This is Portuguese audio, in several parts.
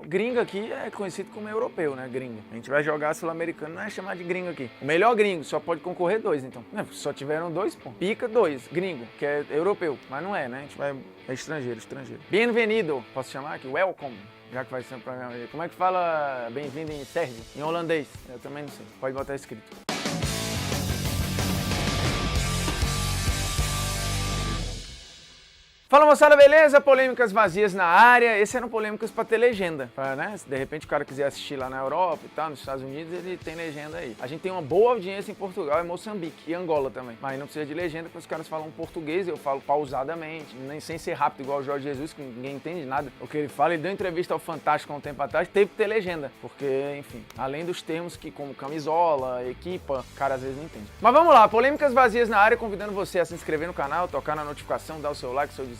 Gringo aqui é conhecido como europeu, né? Gringo. A gente vai jogar sul-americano, não é chamar de gringo aqui. O melhor gringo, só pode concorrer 2, então. Só tiveram 2, pô. Pica 2, gringo, que é europeu. Mas não é, né? A gente vai... É estrangeiro. Bienvenido, posso chamar aqui? Welcome. Já que vai ser um programa aí. Como é que fala bem-vindo em sérvio? Em holandês? Eu também não sei. Pode botar escrito. Fala, moçada, beleza? Polêmicas vazias na área. Esse eram polêmicas pra ter legenda, né? Se de repente o cara quiser assistir lá na Europa e tal, nos Estados Unidos, ele tem legenda aí. A gente tem uma boa audiência em Portugal, em Moçambique e Angola também. Mas não precisa de legenda porque os caras falam português, eu falo pausadamente, nem sem ser rápido igual o Jorge Jesus, que ninguém entende nada o que ele fala. Ele deu entrevista ao Fantástico há um tempo atrás, teve que ter legenda, porque, enfim, além dos termos que como camisola, equipa, o cara às vezes não entende. Mas vamos lá, polêmicas vazias na área, convidando você a se inscrever no canal, tocar na notificação, dar o seu like, seu dislike,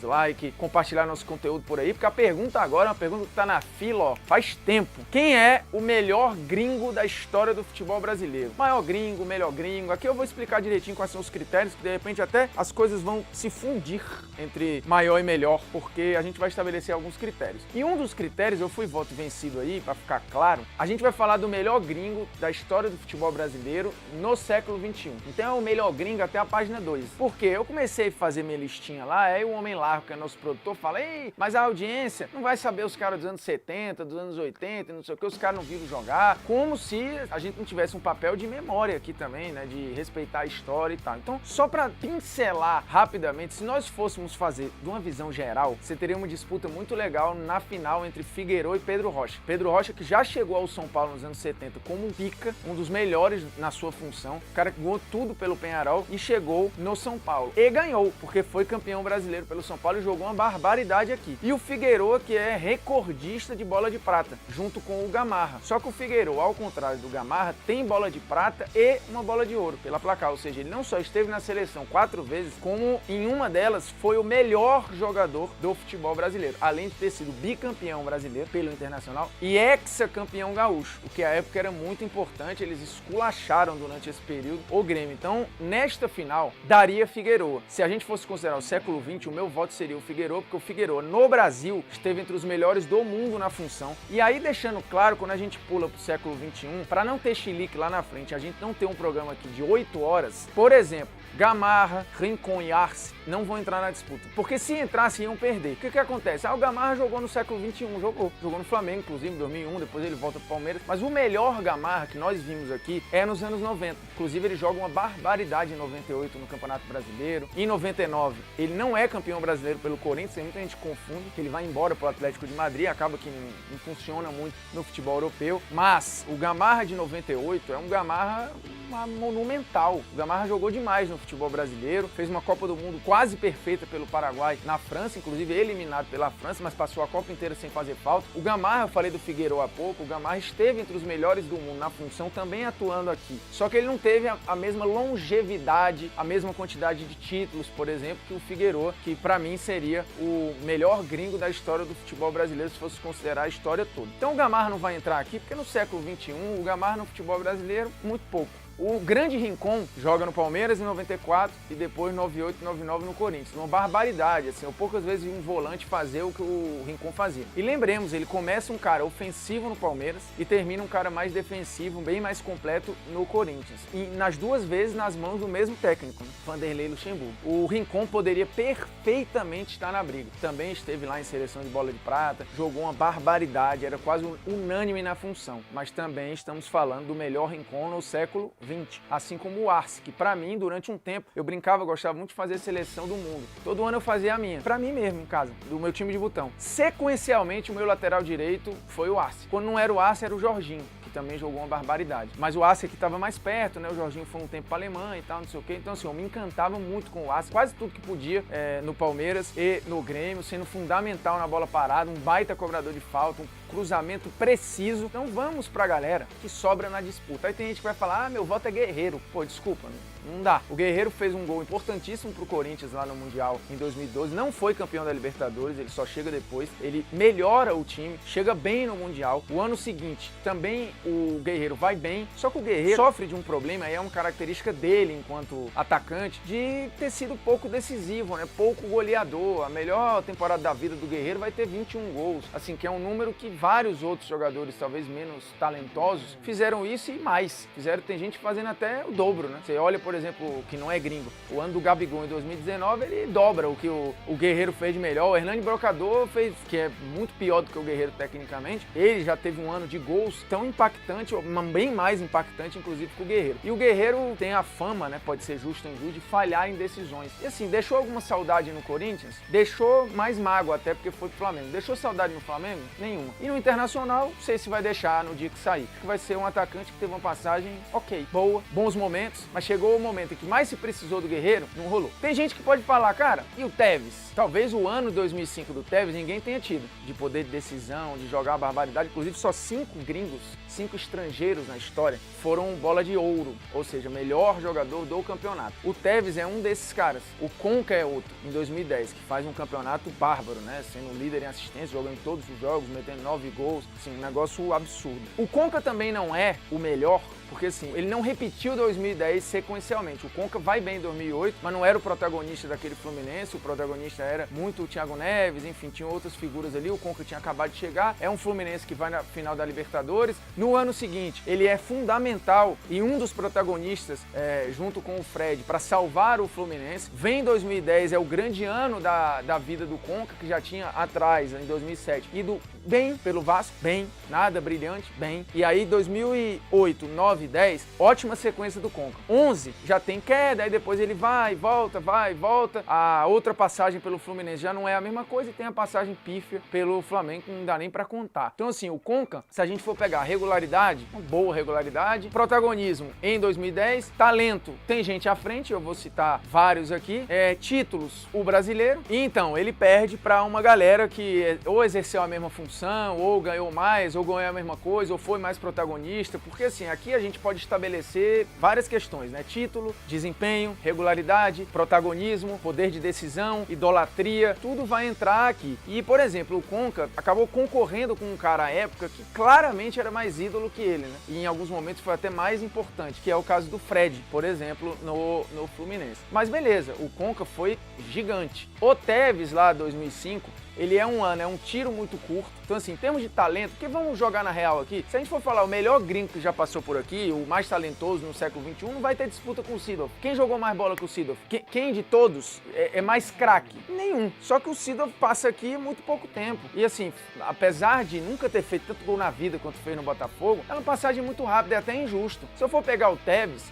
compartilhar nosso conteúdo por aí, porque a pergunta agora é uma pergunta que tá na fila, ó, faz tempo. Quem é o melhor gringo da história do futebol brasileiro? Maior gringo, melhor gringo. Aqui eu vou explicar direitinho quais são os critérios, que de repente até as coisas vão se fundir entre maior e melhor, porque a gente vai estabelecer alguns critérios. E um dos critérios, eu fui voto vencido aí, pra ficar claro, a gente vai falar do melhor gringo da história do futebol brasileiro no século XXI. Então é o melhor gringo até a página 2. Por quê? Eu comecei a fazer minha listinha lá, aí o Homem Largo, que é nosso produtor, fala: ei, mas a audiência não vai saber os caras dos anos 70, dos anos 80, não sei o que, os caras não viram jogar, como se a gente não tivesse um papel de memória aqui também, né, de respeitar a história e tal. Então, só pra pincelar rapidamente, se nós fôssemos fazer de uma visão geral, você teria uma disputa muito legal na final entre Figueroa e Pedro Rocha. Pedro Rocha, que já chegou ao São Paulo nos anos 70 como um pica, um dos melhores na sua função, o cara que ganhou tudo pelo Peñarol e chegou no São Paulo. E ganhou, porque foi campeão brasileiro pelo São Paulo e jogou uma barbaridade aqui. E o Figueroa, que é recordista de bola de prata, junto com o Gamarra. Só que o Figueroa, ao contrário do Gamarra, tem bola de prata e uma bola de ouro pela placar, ou seja, ele não só esteve na seleção 4 vezes, como em uma delas foi o melhor jogador do futebol brasileiro, além de ter sido bicampeão brasileiro pelo Internacional e hexacampeão gaúcho, o que à época era muito importante. Eles esculacharam durante esse período o Grêmio. Então, nesta final, daria Figueroa. Se a gente fosse considerar o século XX, o meu voto seria o Figueroa, porque o Figueroa no Brasil esteve entre os melhores do mundo na função. E aí, deixando claro, quando a gente pula pro século XXI, para não ter chilique lá na frente, a gente não ter um programa aqui de 8 horas, por exemplo, Gamarra, Rincon e Arce não vão entrar na disputa, porque se entrassem iam perder. O que acontece? O Gamarra jogou no século XXI, jogou no Flamengo, inclusive, em 2001, depois ele volta pro Palmeiras, mas o melhor Gamarra que nós vimos aqui é nos anos 90. Inclusive, ele joga uma barbaridade em 98 no Campeonato Brasileiro. Em 99, ele não é campeão brasileiro pelo Corinthians, muita gente confunde que ele vai embora pro Atlético de Madrid, acaba que não funciona muito no futebol europeu, mas o Gamarra de 98 é um Gamarra monumental. O Gamarra jogou demais no futebol brasileiro, fez uma Copa do Mundo quase perfeita pelo Paraguai na França, inclusive eliminado pela França, mas passou a Copa inteira sem fazer falta. O Gamarra, eu falei do Figueroa há pouco, o Gamarra esteve entre os melhores do mundo na função, também atuando aqui. Só que ele não teve a mesma longevidade, a mesma quantidade de títulos, por exemplo, que o Figueroa, que pra mim seria o melhor gringo da história do futebol brasileiro, se fosse considerar a história toda. Então o Gamarra não vai entrar aqui, porque no século XXI, o Gamarra no futebol brasileiro, muito pouco. O grande Rincon joga no Palmeiras em 94 e depois 98 e 99 no Corinthians. Uma barbaridade, assim, eu poucas vezes vi um volante fazer o que o Rincon fazia. E lembremos, ele começa um cara ofensivo no Palmeiras e termina um cara mais defensivo, bem mais completo no Corinthians. E nas duas vezes nas mãos do mesmo técnico, né? Vanderlei Luxemburgo. O Rincon poderia perfeitamente estar na briga. Também esteve lá em seleção de bola de prata, jogou uma barbaridade, era quase unânime na função. Mas também estamos falando do melhor Rincon no século XX. Assim como o Arce, que pra mim, durante um tempo, eu brincava, gostava muito de fazer seleção do mundo. Todo ano eu fazia a minha, pra mim mesmo, em casa, do meu time de botão. Sequencialmente, o meu lateral direito foi o Arce. Quando não era o Arce, era o Jorginho, que também jogou uma barbaridade. Mas o Arce aqui estava mais perto, né? O Jorginho foi um tempo pra Alemanha e tal, não sei o quê. Então, assim, eu me encantava muito com o Arce, quase tudo que podia no Palmeiras e no Grêmio, sendo fundamental na bola parada, um baita cobrador de falta, um cruzamento preciso. Então vamos pra galera que sobra na disputa. Aí tem gente que vai falar: meu voto é Guerreiro. Pô, desculpa, não dá. O Guerreiro fez um gol importantíssimo pro Corinthians lá no Mundial em 2012, não foi campeão da Libertadores, ele só chega depois, ele melhora o time, chega bem no Mundial. O ano seguinte, também o Guerreiro vai bem, só que o Guerreiro sofre de um problema, e é uma característica dele enquanto atacante, de ter sido pouco decisivo, né? Pouco goleador. A melhor temporada da vida do Guerreiro vai ter 21 gols, assim, que é um número que vários outros jogadores, talvez menos talentosos, fizeram isso e mais. Tem gente fazendo até o dobro, né? Você olha, por exemplo, que não é gringo, o ano do Gabigol em 2019, ele dobra o que o Guerreiro fez de melhor. O Hernani Brocador fez, que é muito pior do que o Guerreiro tecnicamente, ele já teve um ano de gols tão impactante, bem mais impactante, inclusive, que o Guerreiro. E o Guerreiro tem a fama, né, pode ser justo ou injusto, de falhar em decisões. E assim, deixou alguma saudade no Corinthians? Deixou mais mágoa, até porque foi pro Flamengo. Deixou saudade no Flamengo? Nenhuma. E no Internacional, não sei se vai deixar no dia que sair. Que vai ser um atacante que teve uma passagem ok, boa, bons momentos, mas chegou o momento em que mais se precisou do Guerreiro, não rolou. Tem gente que pode falar, cara, e o Tevez? Talvez o ano 2005 do Tevez ninguém tenha tido, de poder de decisão, de jogar a barbaridade. Inclusive, só 5 gringos, 5 estrangeiros na história, foram bola de ouro, ou seja, melhor jogador do campeonato. O Tevez é um desses caras. O Conca é outro, em 2010, que faz um campeonato bárbaro, né? Sendo líder em assistência, jogando em todos os jogos, metendo 9 gols, assim, um negócio absurdo. O Conca também não é o melhor, porque assim, ele não repetiu 2010 sequencialmente. O Conca vai bem em 2008, mas não era o protagonista daquele Fluminense, o protagonista era muito o Thiago Neves, enfim, tinha outras figuras ali, o Conca tinha acabado de chegar, é um Fluminense que vai na final da Libertadores. No ano seguinte, ele é fundamental e um dos protagonistas, junto com o Fred, para salvar o Fluminense. Vem em 2010, é o grande ano da vida do Conca, que já tinha atrás, em 2007, ido bem pelo Vasco, bem, nada brilhante, bem. E aí 2008, 9, 10, ótima sequência do Conca. 11 já tem queda, aí depois ele vai, volta. A outra passagem pelo Fluminense já não é a mesma coisa e tem a passagem pífia pelo Flamengo que não dá nem pra contar. Então assim, o Conca, se a gente for pegar regularidade, uma boa regularidade, protagonismo em 2010, talento, tem gente à frente, eu vou citar vários aqui, títulos, o brasileiro, e então ele perde pra uma galera que ou exerceu a mesma função, ou ganhou mais, ou ganhou a mesma coisa, ou foi mais protagonista, porque assim, aqui a gente pode estabelecer várias questões, né? Título, desempenho, regularidade, protagonismo, poder de decisão, idolatria, tudo vai entrar aqui. E, por exemplo, o Conca acabou concorrendo com um cara à época que claramente era mais ídolo que ele, né? E em alguns momentos foi até mais importante, que é o caso do Fred, por exemplo, no Fluminense. Mas beleza, o Conca foi gigante. O Tevez lá, 2005, ele é um tiro muito curto. Então assim, em termos de talento, porque vamos jogar na real aqui, se a gente for falar o melhor gringo que já passou por aqui, o mais talentoso no século XXI, não vai ter disputa com o Seedorf. Quem jogou mais bola que o Seedorf? Quem de todos é mais craque? Nenhum. Só que o Seedorf passa aqui há muito pouco tempo. E assim, apesar de nunca ter feito tanto gol na vida quanto fez no Botafogo, é uma passagem muito rápida, é até injusto. Se eu for pegar o Tevez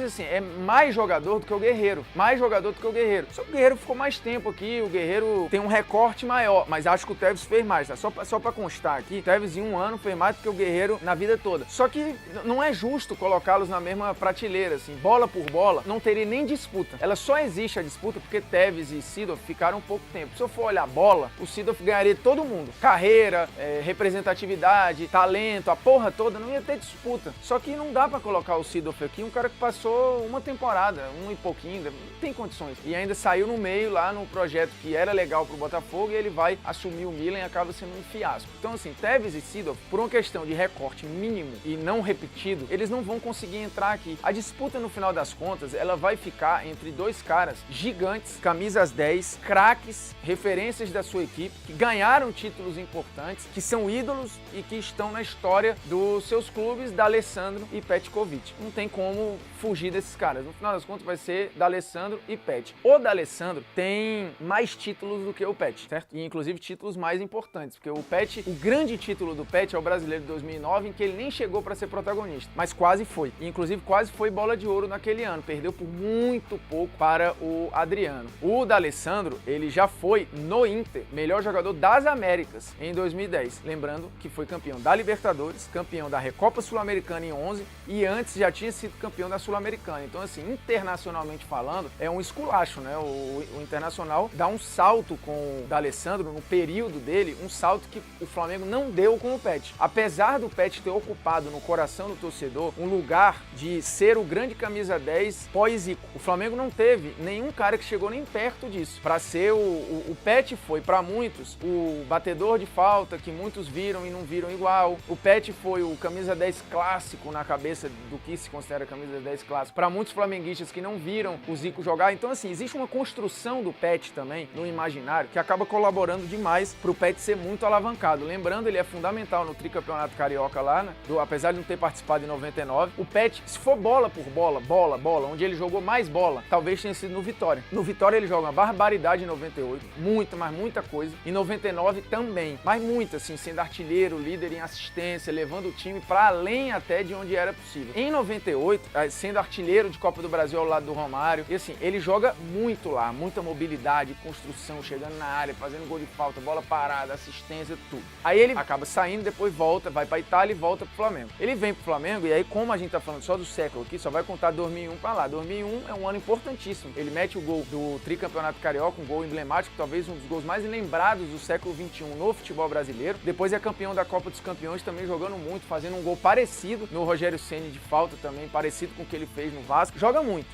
assim, é mais jogador do que o Guerreiro. Mais jogador do que o Guerreiro. Só que o Guerreiro ficou mais tempo aqui, o Guerreiro tem um recorte maior, mas acho que o Tevez fez mais, tá? Só pra constar aqui, o Tevez em um ano fez mais do que o Guerreiro na vida toda. Só que não é justo colocá-los na mesma prateleira, assim, bola por bola, não teria nem disputa. Ela só existe a disputa porque Tevez e Seedorf ficaram pouco tempo. Se eu for olhar bola, o Seedorf ganharia todo mundo. Carreira, representatividade, talento, a porra toda, não ia ter disputa. Só que não dá pra colocar o Seedorf aqui, um cara que passou uma temporada, e pouquinho, não tem condições. E ainda saiu no meio lá no projeto que era legal pro Botafogo e ele vai assumir o Milan e acaba sendo um fiasco. Então assim, Tevez e Seedorf, por uma questão de recorte mínimo e não repetido, eles não vão conseguir entrar aqui. A disputa no final das contas, ela vai ficar entre dois caras gigantes, camisas 10, craques, referências da sua equipe, que ganharam títulos importantes, que são ídolos e que estão na história dos seus clubes, D'Alessandro e Petkovic. Não tem como fugir desses caras. No final das contas vai ser D'Alessandro e Pet. O D'Alessandro tem mais títulos do que o Pet, certo? E inclusive títulos mais importantes, porque o Pet, o grande título do Pet é o Brasileiro de 2009, em que ele nem chegou para ser protagonista, mas quase foi. E inclusive quase foi bola de ouro naquele ano, perdeu por muito pouco para o Adriano. O D'Alessandro, ele já foi no Inter, melhor jogador das Américas em 2010. Lembrando que foi campeão da Libertadores, campeão da Recopa Sul-Americana em 11 e antes já tinha sido campeão da Sul-Americana. Então assim, internacionalmente falando, é um esculacho, né? O Internacional dá um salto com o D'Alessandro no período dele, um salto que o Flamengo não deu com o Pet. Apesar do Pet ter ocupado no coração do torcedor um lugar de ser o grande camisa 10 pós-Zico, o Flamengo não teve nenhum cara que chegou nem perto disso. Para ser o Pet foi, para muitos, o batedor de falta que muitos viram e não viram igual. O Pet foi o camisa 10 clássico na cabeça do que se considera camisa 10 clássico. Para muitos flamenguistas que não viram o Zico jogar. Então assim, existe uma construção do Pet também no imaginário que acaba colaborando demais pro Pet ser muito alavancado. bancado. Lembrando, ele é fundamental no tricampeonato carioca lá, né? Apesar de não ter participado em 99. O Pet, se for bola por bola, onde ele jogou mais bola, talvez tenha sido no Vitória. No Vitória ele joga uma barbaridade em 98, muita coisa. Em 99 também, mas muita, assim, sendo artilheiro, líder em assistência, levando o time para além até de onde era possível. Em 98, sendo artilheiro de Copa do Brasil ao lado do Romário, e assim, ele joga muito lá, muita mobilidade, construção, chegando na área, fazendo gol de falta, bola parada, assistência, tudo. Aí ele acaba saindo, depois volta, vai pra Itália e volta pro Flamengo. Ele vem pro Flamengo e aí, como a gente tá falando só do século aqui, só vai contar 2001 pra lá. 2001 é um ano importantíssimo. Ele mete o gol do tricampeonato carioca, um gol emblemático, talvez um dos gols mais lembrados do século XXI no futebol brasileiro. Depois é campeão da Copa dos Campeões, também jogando muito, fazendo um gol parecido no Rogério Ceni de falta também, parecido com o que ele fez no Vasco. Joga muito.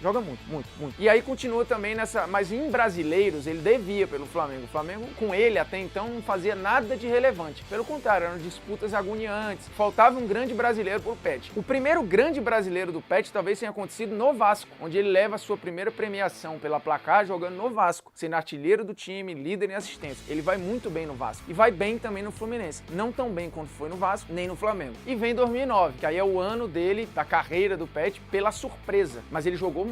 E aí continua também nessa, mas em brasileiros ele devia pelo Flamengo. O Flamengo com ele até então não fazia nada de relevante. Pelo contrário, eram disputas agoniantes. Faltava um grande brasileiro pro Pet. O primeiro grande brasileiro do Pet talvez tenha acontecido no Vasco, onde ele leva a sua primeira premiação pela Placar jogando no Vasco, sendo artilheiro do time, líder em assistência. Ele vai muito bem no Vasco e vai bem também no Fluminense. Não tão bem quanto foi no Vasco, nem no Flamengo. E vem 2009, que aí é o ano dele, da carreira do Pet, pela surpresa. Mas ele jogou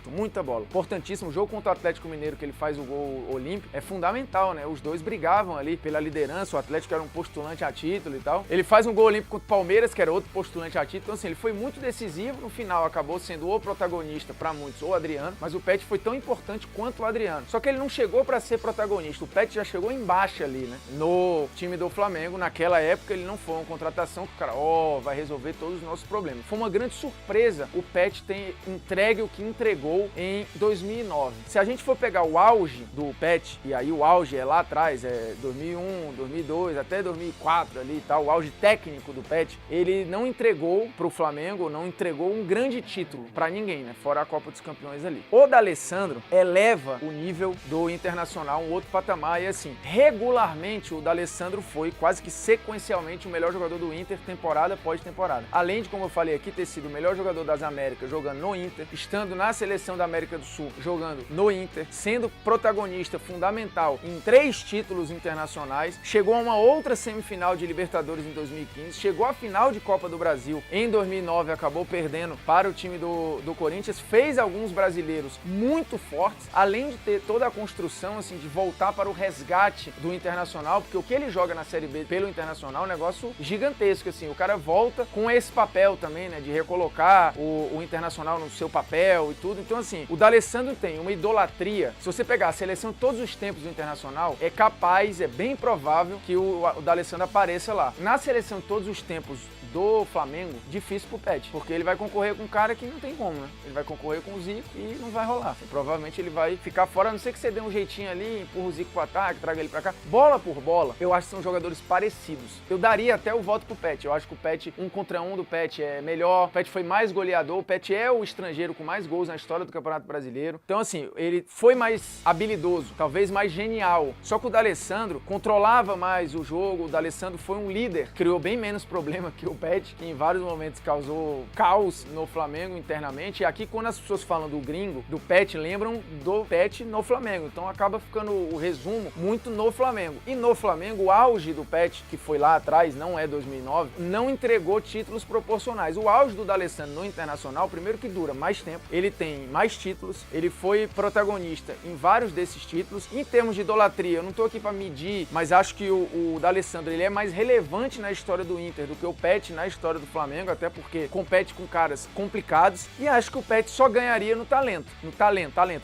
muita bola. Importantíssimo. O jogo contra o Atlético Mineiro, que ele faz o gol olímpico, é fundamental, né? Os dois brigavam ali pela liderança, o Atlético era um postulante a título e tal. Ele faz um gol olímpico contra o Palmeiras, que era outro postulante a título. Então, assim, ele foi muito decisivo. No final, acabou sendo o protagonista para muitos, ou o Adriano. Mas o Pet foi tão importante quanto o Adriano. Só que ele não chegou para ser protagonista. O Pet já chegou embaixo ali, né? No time do Flamengo, naquela época, ele não foi uma contratação que o cara, vai resolver todos os nossos problemas. Foi uma grande surpresa o Pet ter entregue o que entregou em 2009. Se a gente for pegar o auge do Pet, e aí o auge é lá atrás, é 2001, 2002, até 2004 ali e tal, o auge técnico do Pet, ele não entregou pro Flamengo, não entregou um grande título pra ninguém, né? Fora a Copa dos Campeões ali. O D'Alessandro eleva o nível do Internacional um outro patamar e assim, regularmente o D'Alessandro foi quase que sequencialmente o melhor jogador do Inter temporada após temporada. Além de, como eu falei aqui, ter sido o melhor jogador das Américas jogando no Inter, estando na seleção da América do Sul jogando no Inter, sendo protagonista fundamental em 3 títulos internacionais, chegou a uma outra semifinal de Libertadores em 2015, chegou à final de Copa do Brasil em 2009, acabou perdendo para o time do Corinthians, fez alguns brasileiros muito fortes, além de ter toda a construção assim, de voltar para o resgate do Internacional, porque o que ele joga na Série B pelo Internacional é um negócio gigantesco, assim, o cara volta com esse papel também, né, de recolocar o Internacional no seu papel e tudo, então assim, o D'Alessandro tem uma idolatria. Se você pegar a seleção de todos os tempos do Internacional, é capaz, é bem provável que o D'Alessandro apareça lá. Na seleção de todos os tempos do Flamengo, difícil pro Pet, porque ele vai concorrer com um cara que não tem como, né? Ele vai concorrer com o Zico e não vai rolar. Provavelmente ele vai ficar fora, a não ser que você dê um jeitinho ali, empurra o Zico pro ataque, traga ele pra cá. Bola por bola, eu acho que são jogadores parecidos. Eu daria até o voto pro Pet. Eu acho que o Pet, 1 contra 1 do Pet é melhor, o Pet foi mais goleador, o Pet é o estrangeiro com mais gols na história do Campeonato Brasileiro. Então assim, ele foi mais habilidoso, talvez mais genial. Só que o D'Alessandro controlava mais o jogo, o D'Alessandro foi um líder, criou bem menos problema que o Pet, que em vários momentos causou caos no Flamengo internamente. E aqui, quando as pessoas falam do gringo, do Pet, lembram do Pet no Flamengo. Então acaba ficando o resumo muito no Flamengo. E no Flamengo, o auge do Pet, que foi lá atrás, não é 2009, não entregou títulos proporcionais. O auge do D'Alessandro no Internacional, primeiro que dura mais tempo, ele tem mais títulos, ele foi protagonista em vários desses títulos. Em termos de idolatria, eu não tô aqui para medir, mas acho que o D'Alessandro, ele é mais relevante na história do Inter do que o Pet na história do Flamengo, até porque compete com caras complicados, e acho que o Pet só ganharia no talento,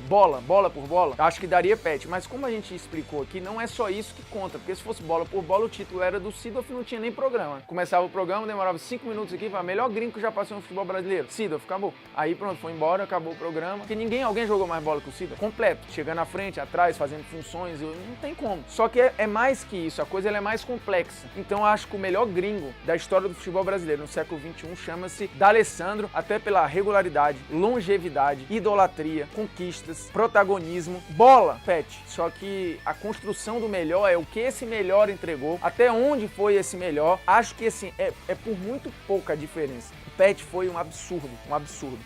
bola por bola, acho que daria Pet, mas como a gente explicou aqui, não é só isso que conta, porque se fosse bola por bola, o título era do Seedorf, não tinha nem programa. Começava o programa, demorava 5 minutos aqui, falava, melhor gringo que já passou no futebol brasileiro, Seedorf, acabou. Aí pronto, foi embora, acabou o programa, porque alguém jogou mais bola que o Seedorf, completo, chegando à frente, atrás, fazendo funções, não tem como. Só que é mais que isso, a coisa ela é mais complexa. Então acho que o melhor gringo da história do futebol brasileiro no século XXI chama-se D'Alessandro, até pela regularidade, longevidade, idolatria, conquistas, protagonismo, bola, Pet. Só que a construção do melhor é o que esse melhor entregou, até onde foi esse melhor. Acho que assim, é por muito pouca diferença. O Pet foi um absurdo,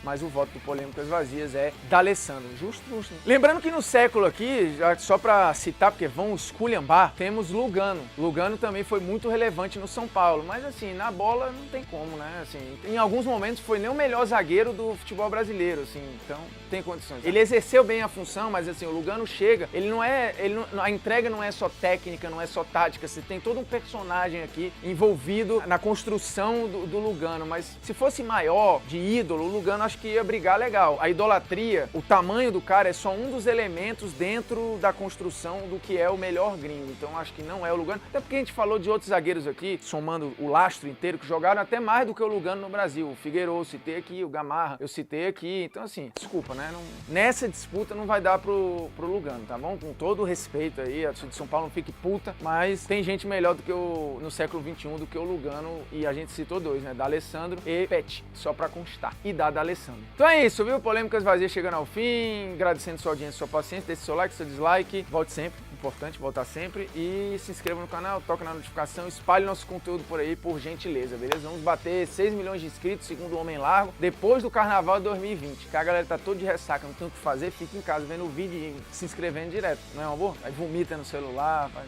mas o voto do Polêmicas Vazias é D'Alessandro, justo. Lembrando que no século aqui, só pra citar, porque vão esculhambar, temos Lugano. Lugano. Lugano também foi muito relevante no São Paulo, mas assim, na bola não tem como, né? Assim, em alguns momentos foi nem o melhor zagueiro do futebol brasileiro, assim, então tem condições. Ele exerceu bem a função, mas assim, o Lugano chega, a entrega não é só técnica, não é só tática, você tem todo um personagem aqui envolvido na construção do Lugano, mas se fosse maior, de ídolo, o Lugano acho que ia brigar legal. A idolatria, o tamanho do cara é só um dos elementos dentro da construção do que é o melhor gringo, então acho que não é o Lugano, até porque a gente falou de outros zagueiros aqui, somando o lastro inteiro, que jogaram até mais do que o Lugano no Brasil. O Figueiredo eu citei aqui, o Gamarra eu citei aqui, então assim, desculpa, né? Nessa disputa não vai dar pro Lugano, tá bom? Com todo o respeito aí, a torcida de São Paulo não fique puta, mas tem gente melhor do que no século XXI do que o Lugano, e a gente citou dois, né? D'Alessandro e Pet, só pra constar. E da D'Alessandro. Então é isso, viu? Polêmicas Vazias chegando ao fim, agradecendo sua audiência, sua paciência, deixe seu like, seu dislike, volte sempre, importante voltar sempre, e se inscreva no canal, toque na notificação, espalhe nosso conteúdo por aí, por gentileza, beleza? Vamos bater 6 milhões de inscritos, segundo o Homem Largo, depois do Carnaval de 2020, que a galera tá toda de ressaca, não tem o que fazer, fica em casa vendo o vídeo e se inscrevendo direto, não é uma boa? Aí vomita no celular, faz...